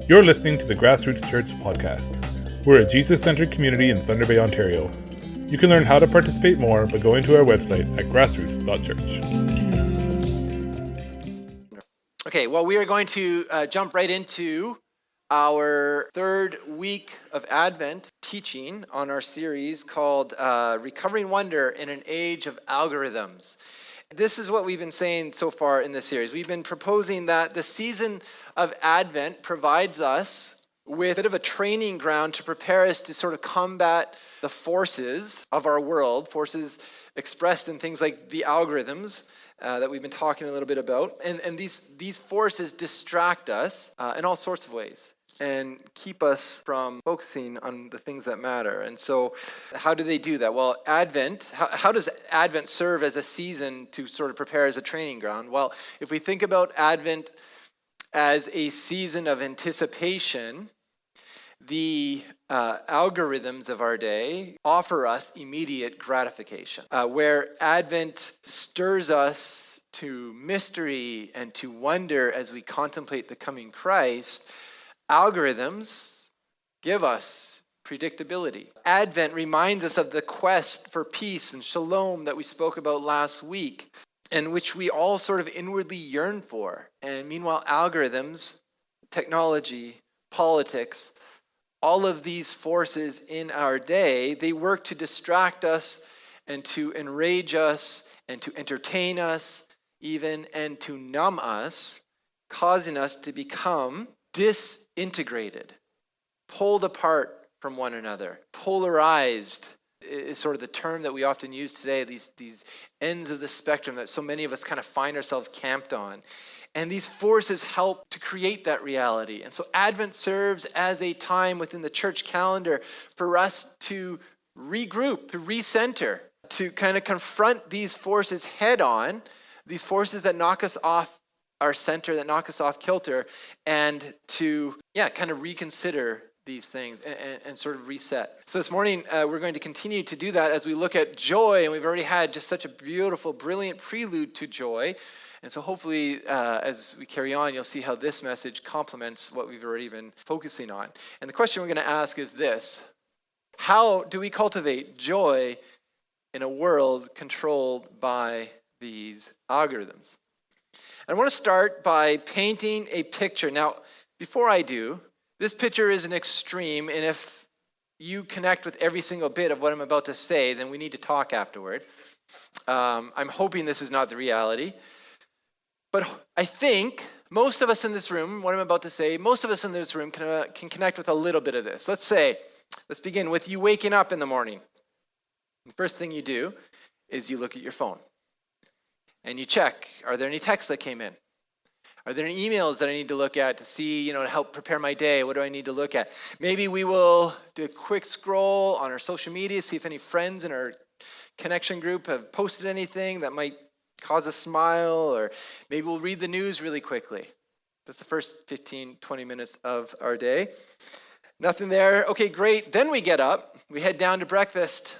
You're listening to the Grassroots Church podcast. We're a Jesus-centered community in Thunder Bay, Ontario. You can learn how to participate more by going to our website at grassroots.church. Okay, well, we are going to jump right into our third week of Advent teaching on our series called Recovering Wonder in an Age of Algorithms. This is what we've been saying so far in this series. We've been proposing that the season of Advent provides us with a bit of a training ground to prepare us to sort of combat the forces of our world, forces expressed in things like the algorithms that we've been talking a little bit about. And these forces distract us in all sorts of ways and keep us from focusing on the things that matter. And so how do they do that? Well, Advent, how does Advent serve as a season to sort of prepare as a training ground? Well, if we think about Advent as a season of anticipation, the algorithms of our day offer us immediate gratification. Where Advent stirs us to mystery and to wonder as we contemplate the coming Christ, algorithms give us predictability. Advent reminds us of the quest for peace and shalom that we spoke about last week, and which we all sort of inwardly yearn for. And meanwhile, algorithms, technology, politics, all of these forces in our day, they work to distract us and to enrage us and to entertain us even and to numb us, causing us to become disintegrated, pulled apart from one another. Polarized is sort of the term that we often use today, these ends of the spectrum that so many of us kind of find ourselves camped on. And these forces help to create that reality. And so Advent serves as a time within the church calendar for us to regroup, to recenter, to kind of confront these forces head on, these forces that knock us off our center, that knock us off kilter, and to, kind of reconsider these things and sort of reset. So this morning, we're going to continue to do that as we look at joy, and we've already had just such a beautiful, brilliant prelude to joy. And so hopefully, as we carry on, you'll see how this message complements what we've already been focusing on. And the question we're going to ask is this: how do we cultivate joy in a world controlled by these algorithms? And I want to start by painting a picture. Now, before I do, this picture is an extreme, and if you connect with every single bit of what I'm about to say, then we need to talk afterward. I'm hoping this is not the reality. But I think most of us in this room, what I'm about to say, most of us in this room can connect with a little bit of this. Let's begin with you waking up in the morning. The first thing you do is you look at your phone. And you check, are there any texts that came in? Are there any emails that I need to look at to see, to help prepare my day? What do I need to look at? Maybe we will do a quick scroll on our social media, see if any friends in our connection group have posted anything that might cause a smile, or maybe we'll read the news really quickly. That's the first 15, 20 minutes of our day. Nothing there. Okay, great. Then we get up, we head down to breakfast,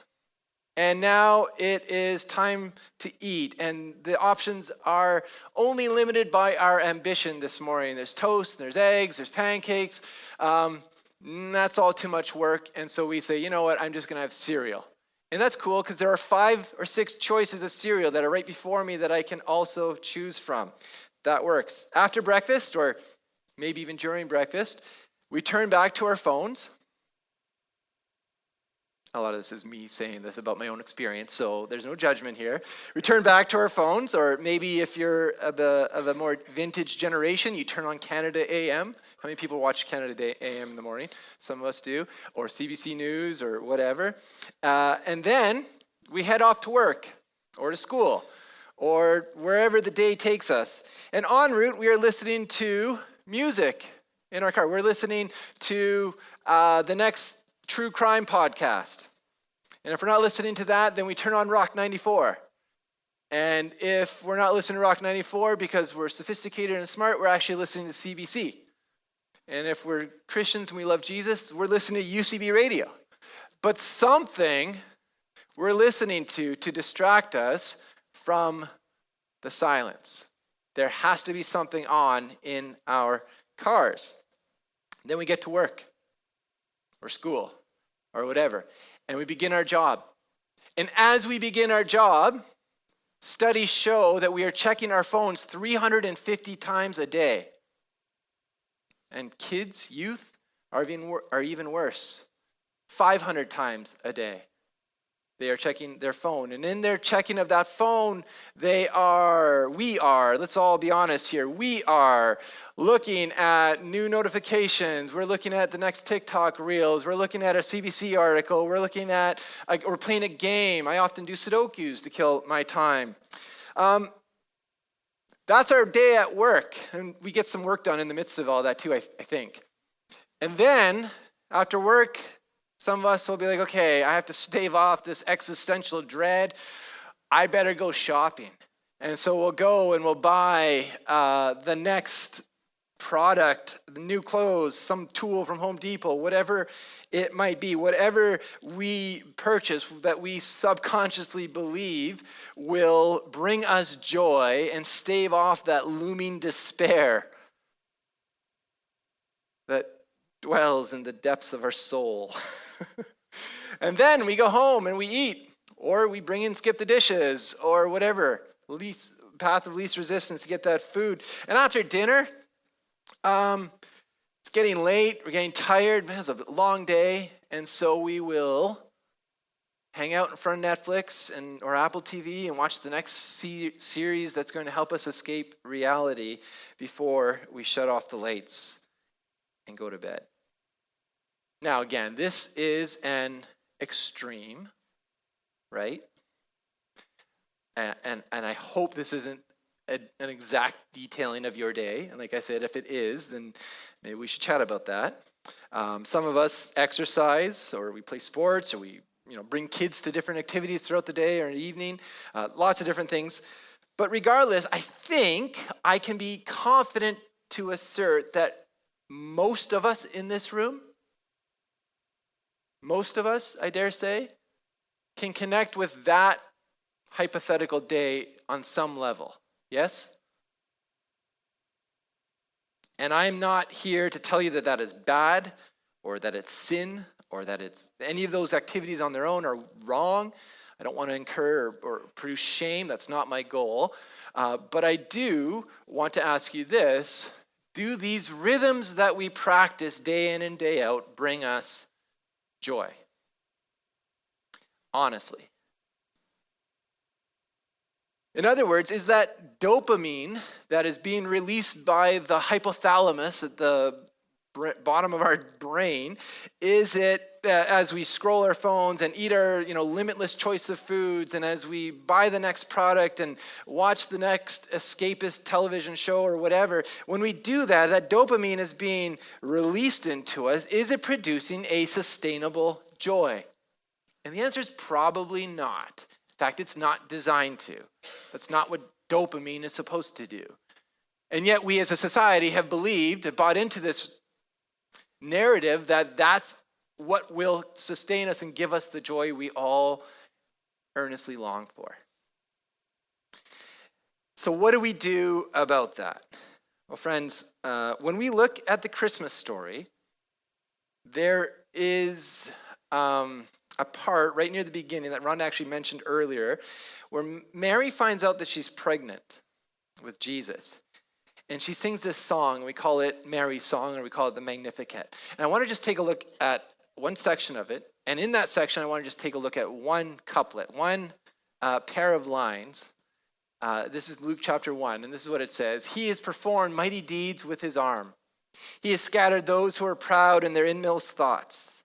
and now it is time to eat. And the options are only limited by our ambition this morning. There's toast, there's eggs, there's pancakes. That's all too much work. And so we say, you know what, I'm just going to have cereal. And that's cool because there are 5 or 6 choices of cereal that are right before me that I can also choose from. That works. After breakfast, or maybe even during breakfast, we turn back to our phones. A lot of this is me saying this about my own experience, so there's no judgment here. We turn back to our phones, or maybe if you're of a more vintage generation, you turn on Canada AM. How many people watch Canada AM in the morning? Some of us do, or CBC News, or whatever. And then we head off to work, or to school, or wherever the day takes us. And en route, we are listening to music in our car. We're listening to the next true crime podcast. And if we're not listening to that, then we turn on Rock 94. And if we're not listening to Rock 94 because we're sophisticated and smart, we're actually listening to CBC. And if we're Christians and we love Jesus, we're listening to UCB radio. But something we're listening to distract us from the silence. There has to be something on in our cars. Then we get to work or school or whatever, and we begin our job. And as we begin our job, studies show that we are checking our phones 350 times a day. And kids, youth, are even worse. 500 times a day. They are checking their phone. And in their checking of that phone, we are, let's all be honest here, we are looking at new notifications. We're looking at the next TikTok reels. We're looking at a CBC article. We're playing a game. I often do Sudokus to kill my time. That's our day at work. And we get some work done in the midst of all that too, I think. And then, after work, some of us will be like, okay, I have to stave off this existential dread. I better go shopping. And so we'll go and we'll buy the next product, the new clothes, some tool from Home Depot, whatever it might be, whatever we purchase that we subconsciously believe will bring us joy and stave off that looming despair that dwells in the depths of our soul. And then we go home and we eat, or we bring in skip the dishes, or whatever, path of least resistance to get that food. And after dinner, it's getting late, we're getting tired, it was a long day, and so we will hang out in front of Netflix or Apple TV and watch the next series that's going to help us escape reality before we shut off the lights and go to bed. Now again, this is an extreme, right? And I hope this isn't an exact detailing of your day. And like I said, if it is, then maybe we should chat about that. Some of us exercise, or we play sports, or we bring kids to different activities throughout the day or in the evening. Lots of different things. But regardless, I think I can be confident to assert that most of us in this room, most of us, I dare say, can connect with that hypothetical day on some level. Yes? And I'm not here to tell you that that is bad, or that it's sin, or that it's any of those activities on their own are wrong. I don't want to incur or produce shame. That's not my goal. But I do want to ask you this. Do these rhythms that we practice day in and day out bring us joy? Honestly. In other words, is that dopamine that is being released by the hypothalamus at the bottom of our brain, is it as we scroll our phones and eat our limitless choice of foods, and as we buy the next product and watch the next escapist television show or whatever, when we do that, that dopamine is being released into us, is it producing a sustainable joy? And the answer is probably not. In fact, it's not designed to. That's not what dopamine is supposed to do. And yet we as a society have bought into this narrative that that's what will sustain us and give us the joy we all earnestly long for. So what do we do about that? Well, friends, when we look at the Christmas story, there is a part right near the beginning that Rhonda actually mentioned earlier, where Mary finds out that she's pregnant with Jesus. And she sings this song. We call it Mary's song, or we call it the Magnificat. And I want to just take a look at one section of it. And in that section, I want to just take a look at one couplet, one pair of lines. This is Luke chapter 1, and this is what it says. He has performed mighty deeds with his arm. He has scattered those who are proud in their inmost thoughts.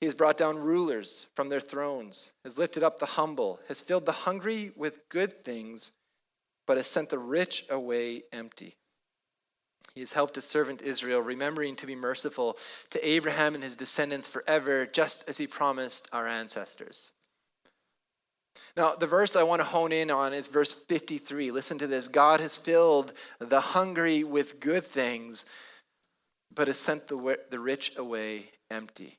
He has brought down rulers from their thrones, has lifted up the humble, has filled the hungry with good things, but has sent the rich away empty. He has helped his servant Israel, remembering to be merciful to Abraham and his descendants forever, just as he promised our ancestors. Now, the verse I want to hone in on is verse 53. Listen to this. God has filled the hungry with good things, but has sent the rich away empty.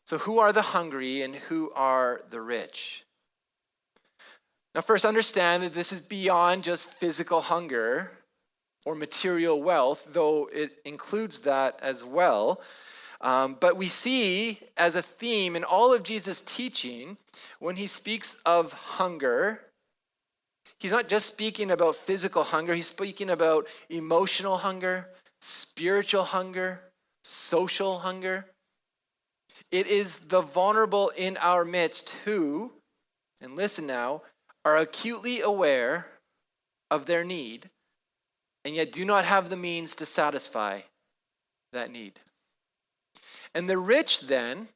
So who are the hungry and who are the rich? Now, first, understand that this is beyond just physical hunger. or material wealth, though it includes that as well. But we see as a theme in all of Jesus' teaching, when he speaks of hunger, he's not just speaking about physical hunger, he's speaking about emotional hunger, spiritual hunger, social hunger. It is the vulnerable in our midst who, and listen now, are acutely aware of their need and yet do not have the means to satisfy that need. And the rich then,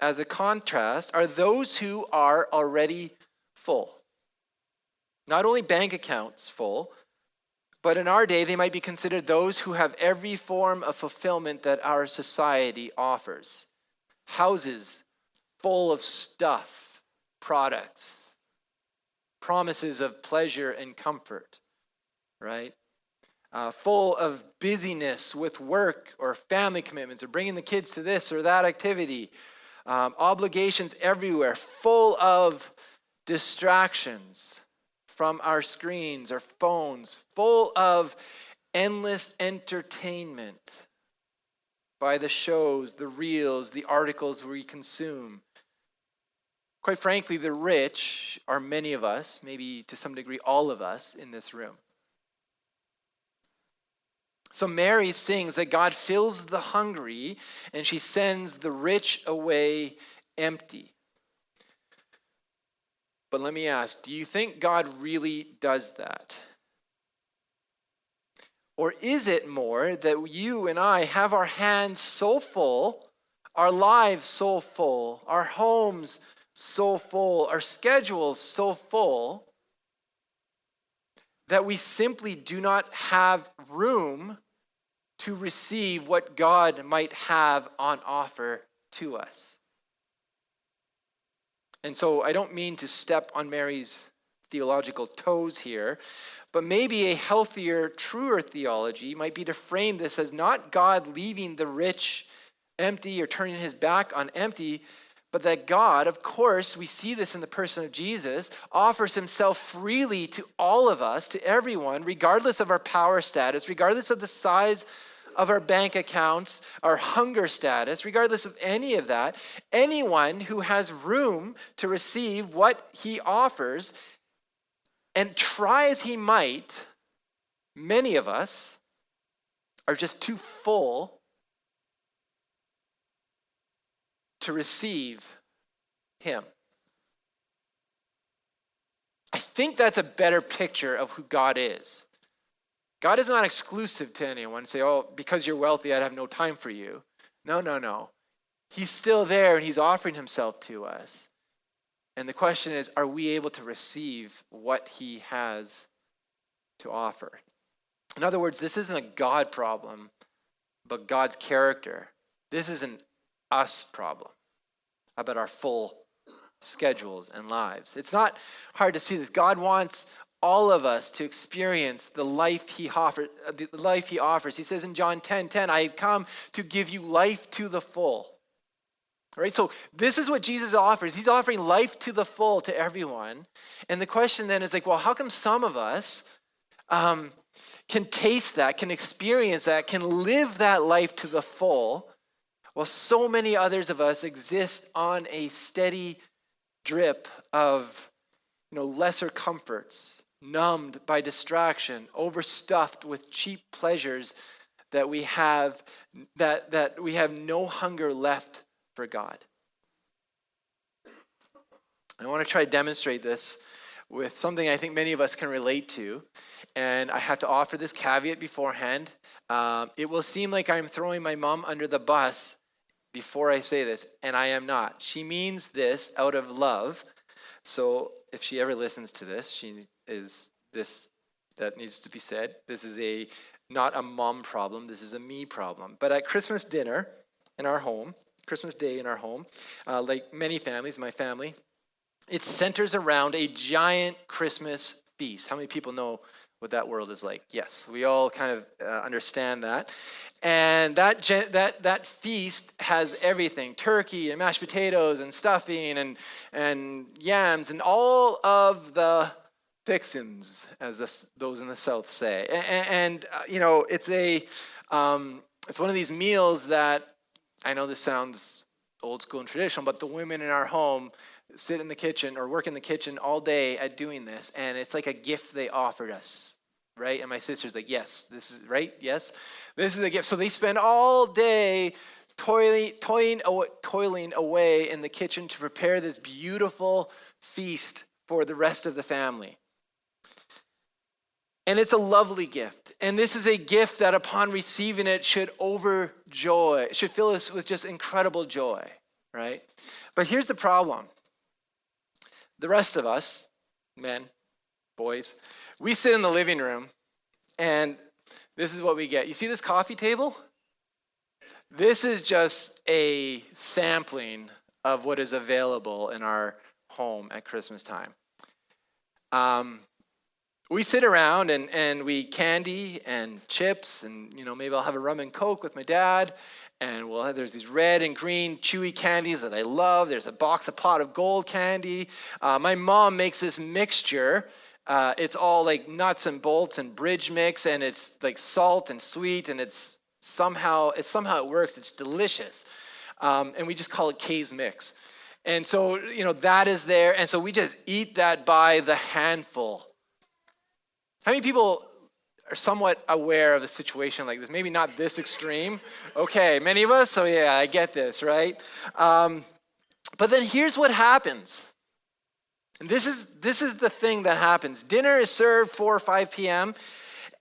as a contrast, are those who are already full. Not only bank accounts full, but in our day they might be considered those who have every form of fulfillment that our society offers. Houses full of stuff, products, promises of pleasure and comfort, right? Full of busyness with work or family commitments or bringing the kids to this or that activity. Obligations everywhere, full of distractions from our screens or phones, full of endless entertainment by the shows, the reels, the articles we consume. Quite frankly, the rich are many of us, maybe to some degree all of us in this room. So Mary sings that God fills the hungry and she sends the rich away empty. But let me ask, do you think God really does that? Or is it more that you and I have our hands so full, our lives so full, our homes so full, our schedules so full, that we simply do not have room to receive what God might have on offer to us? And so I don't mean to step on Mary's theological toes here, but maybe a healthier, truer theology might be to frame this as not God leaving the rich empty or turning his back on empty, but that God, of course, we see this in the person of Jesus, offers himself freely to all of us, to everyone, regardless of our power status, regardless of the size of our bank accounts, our hunger status, regardless of any of that. Anyone who has room to receive what he offers, and try as he might, many of us are just too full to receive him. I think that's a better picture of who God is. God is not exclusive to anyone. Say, oh, because you're wealthy, I'd have no time for you. No. He's still there and he's offering himself to us. And the question is, are we able to receive what he has to offer? In other words, this isn't a God problem, but God's character. This is an us problem about our full schedules and lives. It's not hard to see this. God wants all of us to experience the life he offers. He says in John 10:10, I have come to give you life to the full. All right, so this is what Jesus offers. He's offering life to the full to everyone. And the question then is like, well, how come some of us can taste that, can experience that, can live that life to the full, while so many others of us exist on a steady drip of lesser comforts, numbed by distraction, overstuffed with cheap pleasures that we have no hunger left for God. I want to try to demonstrate this with something I think many of us can relate to, and I have to offer this caveat beforehand. It will seem like I'm throwing my mom under the bus before I say this, and I am not. She means this out of love. So if she ever listens to this, that needs to be said. This is not a mom problem, this is a me problem. But at Christmas dinner in our home, Christmas Day in our home, like many families, my family, it centers around a giant Christmas feast. How many people know what that world is like? Yes, we all kind of understand that. And that feast has everything: turkey and mashed potatoes and stuffing and yams and all of the fixins, as those in the South say. And it's one of these meals that, I know this sounds old school and traditional, but the women in our home sit in the kitchen or work in the kitchen all day at doing this, and it's like a gift they offered us, right? And my sister's like, yes, this is right. Yes, this is a gift. So they spend all day toiling away in the kitchen to prepare this beautiful feast for the rest of the family. And it's a lovely gift. And this is a gift that upon receiving it should fill us with just incredible joy, right? But here's the problem. The rest of us, men, boys, we sit in the living room, and this is what we get. You see this coffee table? This is just a sampling of what is available in our home at Christmas time. We sit around and we candy and chips, and maybe I'll have a rum and Coke with my dad, and there's these red and green chewy candies that I love. There's a pot of gold candy. My mom makes this mixture. It's all like nuts and bolts and bridge mix, and it's like salt and sweet, and it's somehow it works. It's delicious, and we just call it K's Mix. And so that is there, and so we just eat that by the handful. How many people are somewhat aware of a situation like this? Maybe not this extreme. Okay, many of us. So yeah, I get this, right? But then here's what happens. And this is the thing that happens. Dinner is served 4 or 5 p.m.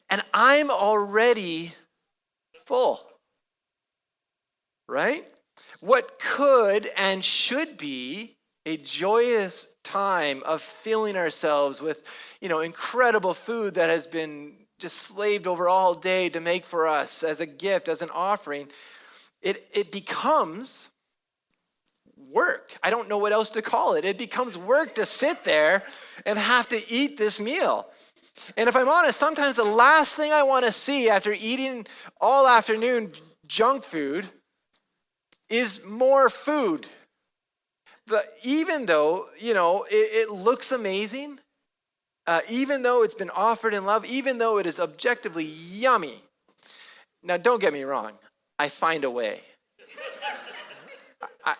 and I'm already full, right? What could and should be a joyous time of filling ourselves with, incredible food that has been just slaved over all day to make for us as a gift, as an offering, it becomes work. I don't know what else to call it. It becomes work to sit there and have to eat this meal. And if I'm honest, sometimes the last thing I want to see after eating all afternoon junk food is more food. Even though, it looks amazing, even though it's been offered in love, even though it is objectively yummy. Now, don't get me wrong. I find a way.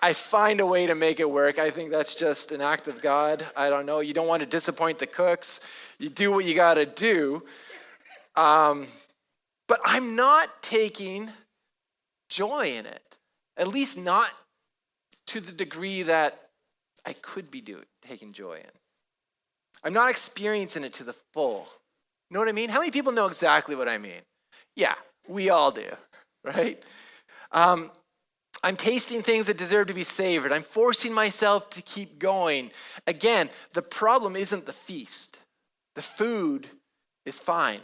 I find a way to make it work. I think that's just an act of God. I don't know. You don't want to disappoint the cooks. You do what you got to do. But I'm not taking joy in it. At least not to the degree that I could be taking joy in. I'm not experiencing it to the full. You know what I mean? How many people know exactly what I mean? Yeah, we all do, right? I'm tasting things that deserve to be savored. I'm forcing myself to keep going. Again, the problem isn't the feast. The food is fine.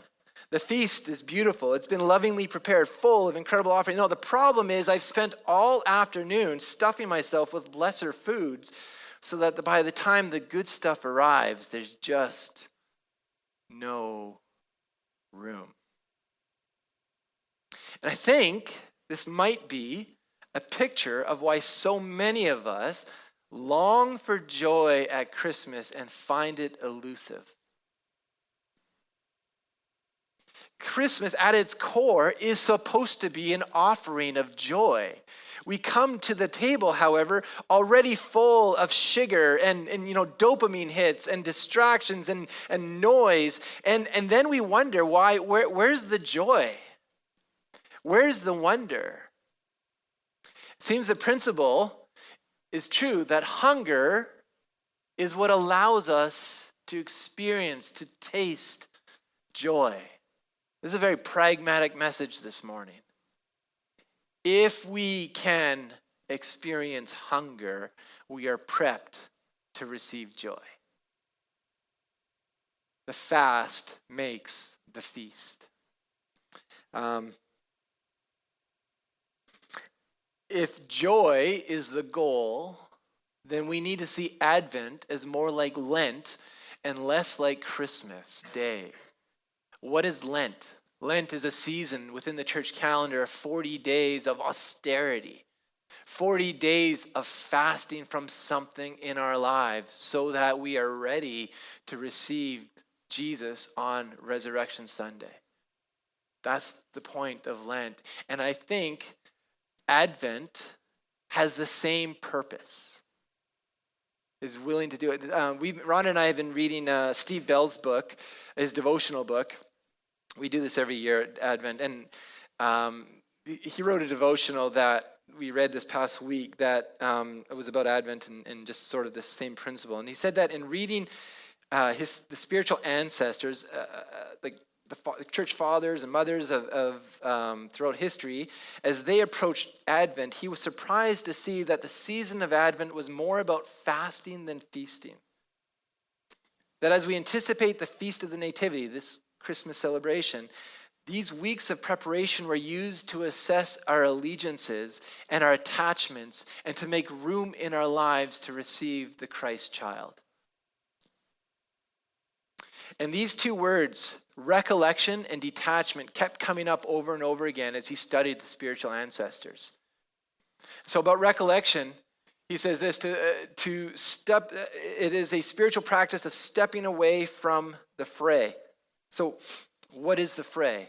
The feast is beautiful. It's been lovingly prepared, full of incredible offering. No, the problem is I've spent all afternoon stuffing myself with lesser foods so that by the time the good stuff arrives, there's just no room. And I think this might be a picture of why so many of us long for joy at Christmas and find it elusive. Christmas at its core is supposed to be an offering of joy. We come to the table, however, already full of sugar and dopamine hits and distractions and noise. And then we wonder where's the joy? Where's the wonder? It seems the principle is true that hunger is what allows us to experience, to taste joy. This is a very pragmatic message this morning. If we can experience hunger, we are prepped to receive joy. The fast makes the feast. If joy is the goal, then we need to see Advent as more like Lent and less like Christmas Day. What is Lent? Lent is a season within the church calendar of 40 days of austerity, 40 days of fasting from something in our lives so that we are ready to receive Jesus on Resurrection Sunday. That's the point of Lent. And I think Advent has the same purpose. Is willing to do it. Ron and I have been reading Steve Bell's book, his devotional book. We do this every year at Advent. And he wrote a devotional that we read this past week that it was about Advent and just sort of the same principle. And he said that in reading the spiritual ancestors, like the church fathers and mothers of throughout history, as they approached Advent, he was surprised to see that the season of Advent was more about fasting than feasting. That as we anticipate the Feast of the Nativity, this Christmas celebration, these weeks of preparation were used to assess our allegiances and our attachments and to make room in our lives to receive the Christ child. And these two words, recollection and detachment, kept coming up over and over again as he studied the spiritual ancestors. So about recollection, he says this, it is a spiritual practice of stepping away from the fray. So what is the fray?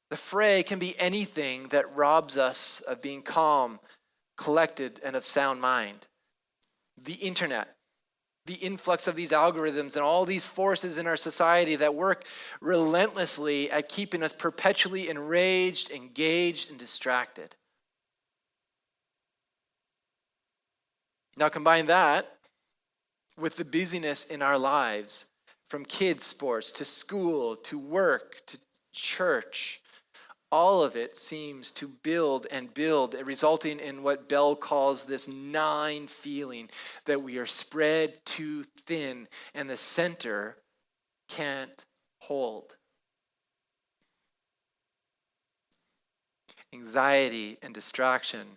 The fray can be anything that robs us of being calm, collected, and of sound mind. The internet, the influx of these algorithms and all these forces in our society that work relentlessly at keeping us perpetually enraged, engaged, and distracted. Now combine that with the busyness in our lives, from kids' sports to school to work to church. All of it seems to build and build, resulting in what Bell calls this gnawing feeling that we are spread too thin and the center can't hold. Anxiety and distraction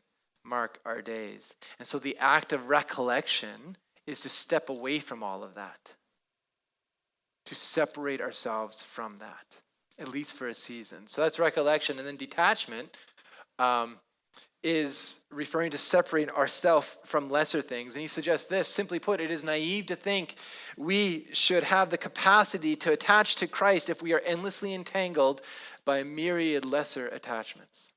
mark our days. And so the act of recollection is to step away from all of that, to separate ourselves from that, at least for a season. So that's recollection. And then detachment is referring to separating ourselves from lesser things. And he suggests this, simply put, it is naive to think we should have the capacity to attach to Christ if we are endlessly entangled by a myriad lesser attachments.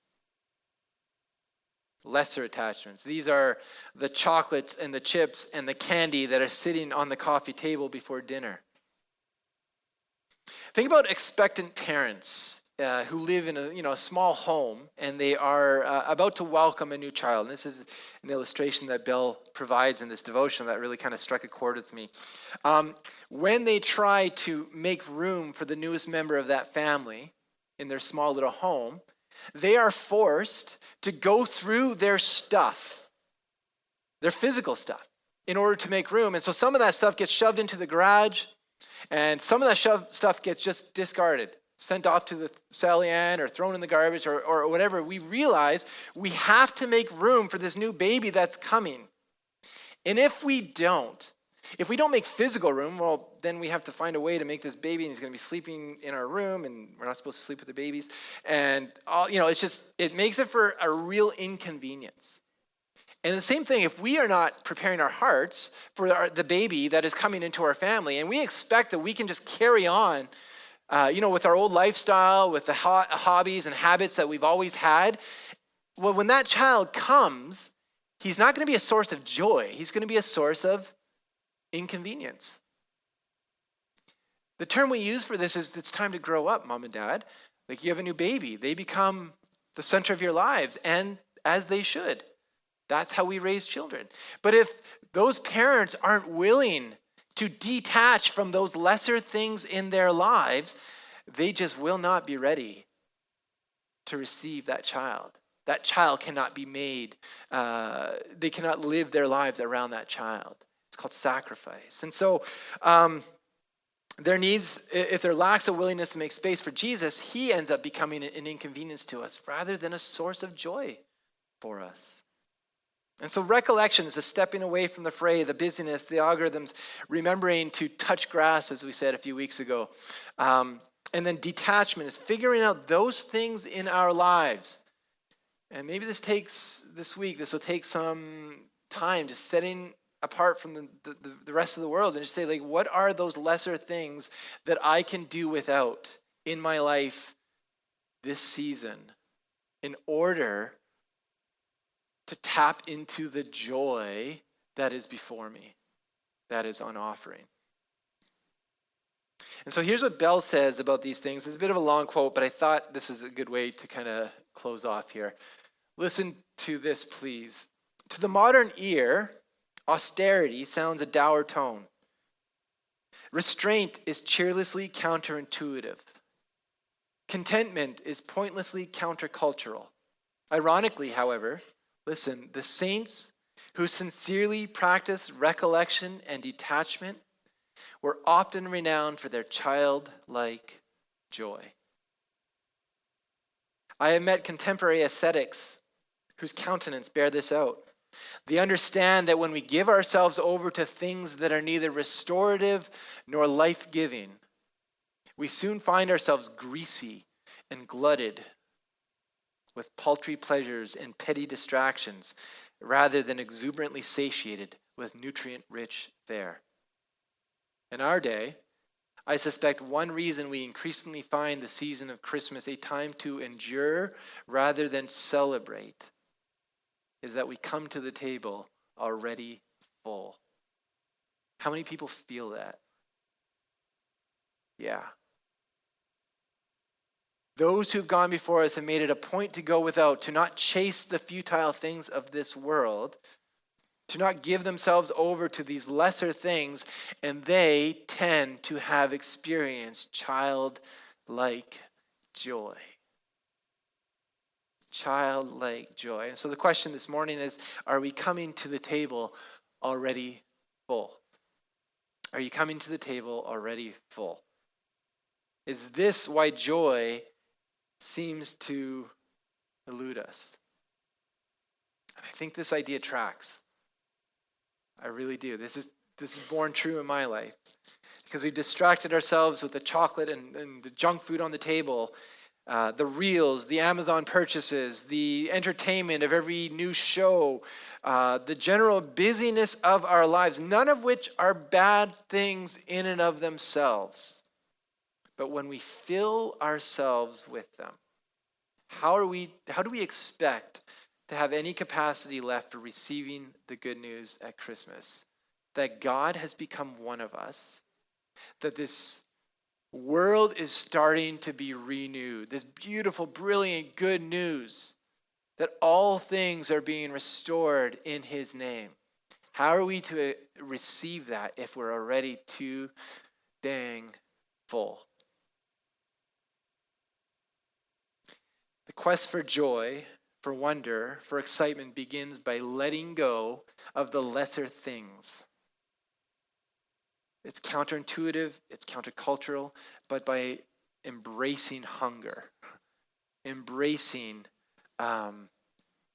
Lesser attachments. These are the chocolates and the chips and the candy that are sitting on the coffee table before dinner. Think about expectant parents who live in a small home, and they are about to welcome a new child. And this is an illustration that Bill provides in this devotion that really kind of struck a chord with me. When they try to make room for the newest member of that family in their small little home, they are forced to go through their stuff, their physical stuff, in order to make room. And so some of that stuff gets shoved into the garage, and some of that stuff gets just discarded, sent off to the Sally-Ann or thrown in the garbage or whatever. We realize we have to make room for this new baby that's coming. And if we don't make physical room, well, then we have to find a way to make this baby, and he's going to be sleeping in our room, and we're not supposed to sleep with the babies. And it makes it for a real inconvenience. And the same thing, if we are not preparing our hearts for the baby that is coming into our family, and we expect that we can just carry on, with our old lifestyle, with the hobbies and habits that we've always had, well, when that child comes, he's not going to be a source of joy. He's going to be a source of inconvenience. The term we use for this is it's time to grow up, mom and dad. Like you have a new baby. They become the center of your lives, and as they should. That's how we raise children. But if those parents aren't willing to detach from those lesser things in their lives, they just will not be ready to receive that child. That child cannot be made, they cannot live their lives around that child. It's called sacrifice. And so if there lacks a willingness to make space for Jesus, he ends up becoming an inconvenience to us rather than a source of joy for us. And so recollection is a stepping away from the fray, the busyness, the algorithms, remembering to touch grass, as we said a few weeks ago. And then detachment is figuring out those things in our lives. And maybe this will take some time, just setting apart from the rest of the world and just say, like, what are those lesser things that I can do without in my life this season in order to tap into the joy that is before me, that is on offering. And so here's what Bell says about these things. It's a bit of a long quote, but I thought this is a good way to kind of close off here. Listen to this, please. To the modern ear, austerity sounds a dour tone. Restraint is cheerlessly counterintuitive. Contentment is pointlessly countercultural. Ironically, however, listen, the saints who sincerely practice recollection and detachment were often renowned for their childlike joy. I have met contemporary ascetics whose countenance bear this out. They understand that when we give ourselves over to things that are neither restorative nor life-giving, we soon find ourselves greasy and glutted with paltry pleasures and petty distractions, rather than exuberantly satiated with nutrient-rich fare. In our day, I suspect one reason we increasingly find the season of Christmas a time to endure rather than celebrate is that we come to the table already full. How many people feel that? Yeah. Those who've gone before us have made it a point to go without, to not chase the futile things of this world, to not give themselves over to these lesser things, and they tend to have experienced childlike joy. Childlike joy. And so the question this morning is, are we coming to the table already full? Are you coming to the table already full? Is this why joy seems to elude us? And I think this idea tracks. I really do. This is born true in my life. Because we've distracted ourselves with the chocolate and the junk food on the table, the reels, the Amazon purchases, the entertainment of every new show, the general busyness of our lives, none of which are bad things in and of themselves. But when we fill ourselves with them, how do we expect to have any capacity left for receiving the good news at Christmas? That God has become one of us, that this world is starting to be renewed, this beautiful, brilliant, good news, that all things are being restored in his name. How are we to receive that if we're already too dang full? The quest for joy, for wonder, for excitement begins by letting go of the lesser things. It's counterintuitive, it's countercultural, but by embracing hunger, embracing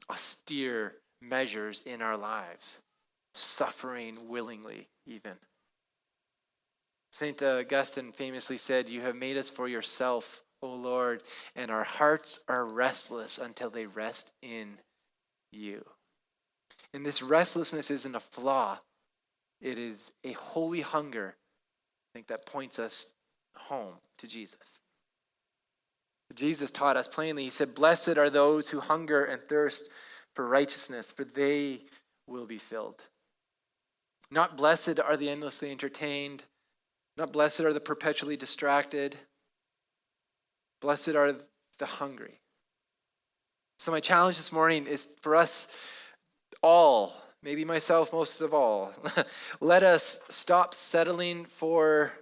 austere measures in our lives, suffering willingly even. St. Augustine famously said, "You have made us for yourself, O Lord, and our hearts are restless until they rest in you." And this restlessness isn't a flaw. It is a holy hunger, I think, that points us home to Jesus. Jesus taught us plainly. He said, "Blessed are those who hunger and thirst for righteousness, for they will be filled." Not blessed are the endlessly entertained. Not blessed are the perpetually distracted. Blessed are the hungry. So my challenge this morning is for us all, maybe myself most of all, let us stop settling for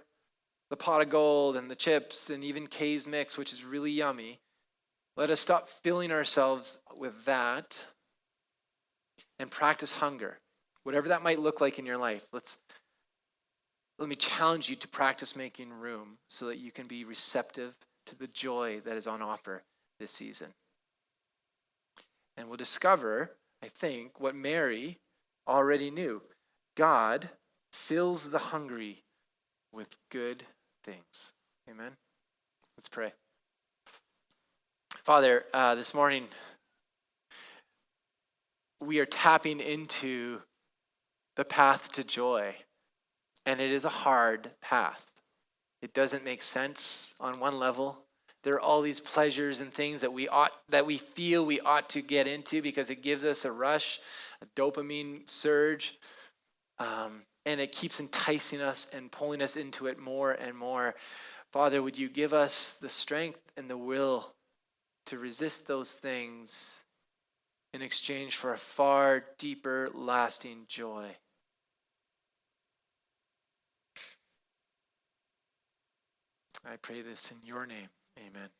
the pot of gold and the chips and even K's mix, which is really yummy. Let us stop filling ourselves with that and practice hunger. Whatever that might look like in your life, let me challenge you to practice making room so that you can be receptive to the joy that is on offer this season. And we'll discover, I think, what Mary already knew. God fills the hungry with good things. Amen? Let's pray. Father, this morning, we are tapping into the path to joy. And it is a hard path. It doesn't make sense on one level. There are all these pleasures and things that we feel we ought to get into because it gives us a rush, a dopamine surge, and it keeps enticing us and pulling us into it more and more. Father, would you give us the strength and the will to resist those things in exchange for a far deeper, lasting joy? I pray this in your name. Amen.